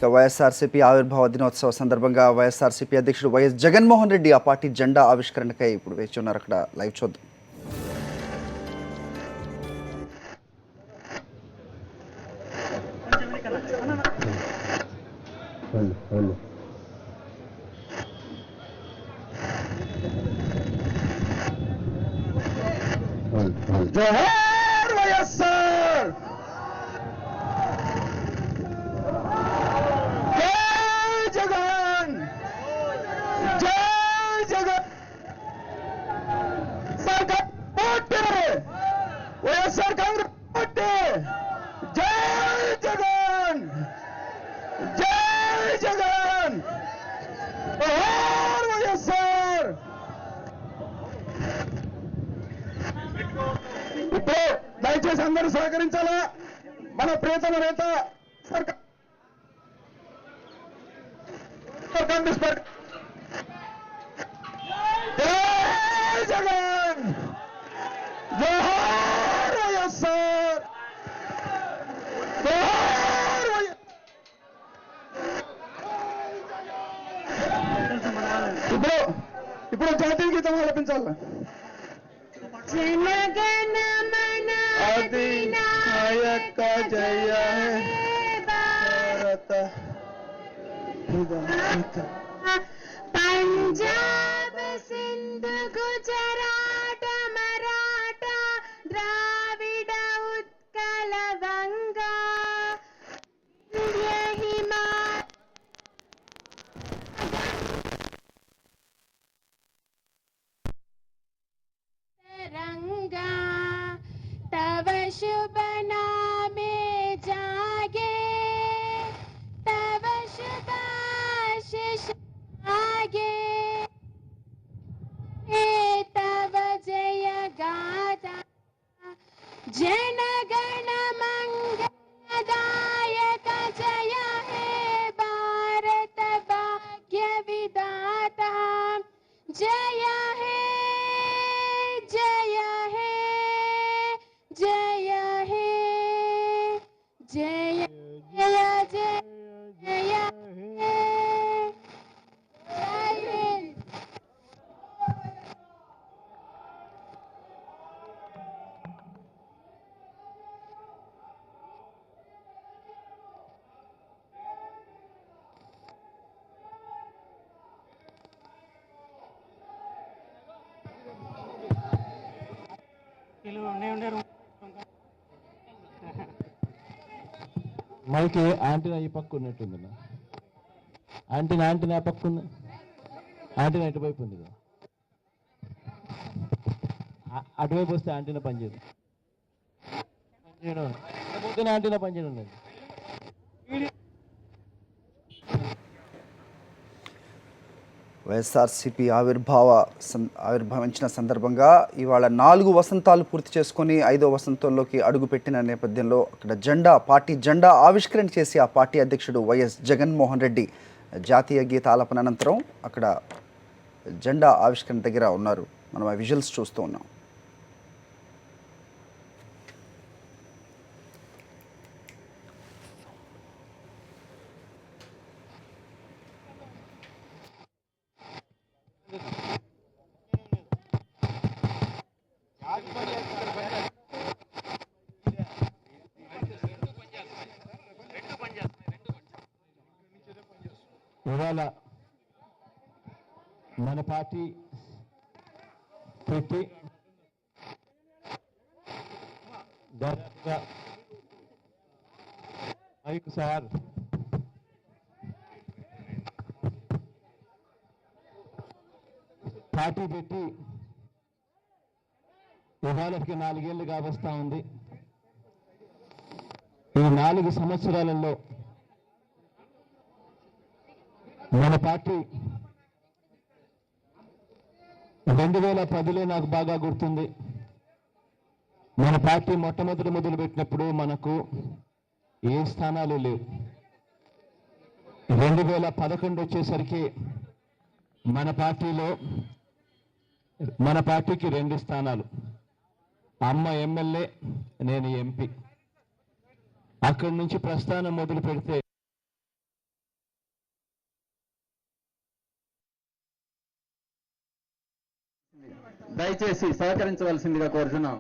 వైఎస్ఆర్సీపీ ఆవిర్భావ దినోత్సవ సందర్భంగా వైఎస్ఆర్సీపీ అధ్యక్షుడు వైఎస్ జగన్మోహన్ రెడ్డి ఆ పార్టీ జెండా ఆవిష్కరణకై ఇప్పుడు వేచి ఉన్నారు. అక్కడ లైవ్ చూద్దాం. జోహార్ వైఎస్ఆర్, జై జగన్, జై జగన్. సర్కార్ పార్టీ వైఎస్ఆర్ కాంగ్రెస్ పార్టీ, జై జగన్, జై జగన్, జోహార్ వైఎస్ఆర్. ఇప్పుడు దయచేసి అందరూ సహకరించాలా. మన ప్రియతమ నేత సర్కార్ కాంగ్రెస్ పార్టీ, జై జగన్, జోహార్ వైఎస్ఆర్, జోహార్ వైఎస్ఆర్. ఇప్పుడు జాతీయ గీతం ఆలపించాలి. जनगणमन अधिनायक जय हे भारत, पंजाब सिंध गुजरात मराठा द्राविड उत्कल गंगा विंध्य हिमालय रंगा तव शुभ नामे जागे, तव शुभ आशीष आगे, हे तव जय गाथा जन गण मंगलदायक जय हे भारत भाग्य विधाता, जय हे जय हे जय हे जय जय जय जय हे जय हिंद. మైకి యాంటీనా ఈ పక్క ఉన్నట్టుంది. యాంటీనా పక్క ఉంది. యాంటీనా ఎటువైపు ఉంది కదా, అటువైపు వస్తే యాంటీనా పనిచేయదు. యాంటీనా పనిచేయడం లేదు. వైఎస్ఆర్సీపీ ఆవిర్భవించిన సందర్భంగా ఇవాళ 4 వసంతాలు పూర్తి చేసుకొని 5వ వసంతంలోకి అడుగుపెట్టిన నేపథ్యంలో అక్కడ పార్టీ జెండా ఆవిష్కరణ చేసి ఆ పార్టీ అధ్యక్షుడు వైఎస్ జగన్మోహన్ రెడ్డి జాతీయ గీత ఆలపన అనంతరం అక్కడ జెండా ఆవిష్కరణ దగ్గర ఉన్నారు. మనం ఆ విజువల్స్ చూస్తూ ఉన్నాం. ఇవాళ మన పార్టీ పెట్టి దాదాపుగా 5 సార్ పార్టీ పెట్టి ఇవాళకి 4 ఏళ్ళుగా వస్తూ ఉంది. ఈ 4 సంవత్సరాలలో మన పార్టీ 2010లో నాకు బాగా గుర్తుంది. మన పార్టీ మొదలుపెట్టినప్పుడు మనకు ఏ స్థానాలు లేవు. 2011 వచ్చేసరికి మన పార్టీకి 2 స్థానాలు, అమ్మ ఎమ్మెల్యే, నేను ఎంపీ. అక్కడి నుంచి ప్రస్థానం మొదలు పెడితే దయచేసి సహకరించవలసిందిగా కోరుతున్నాం.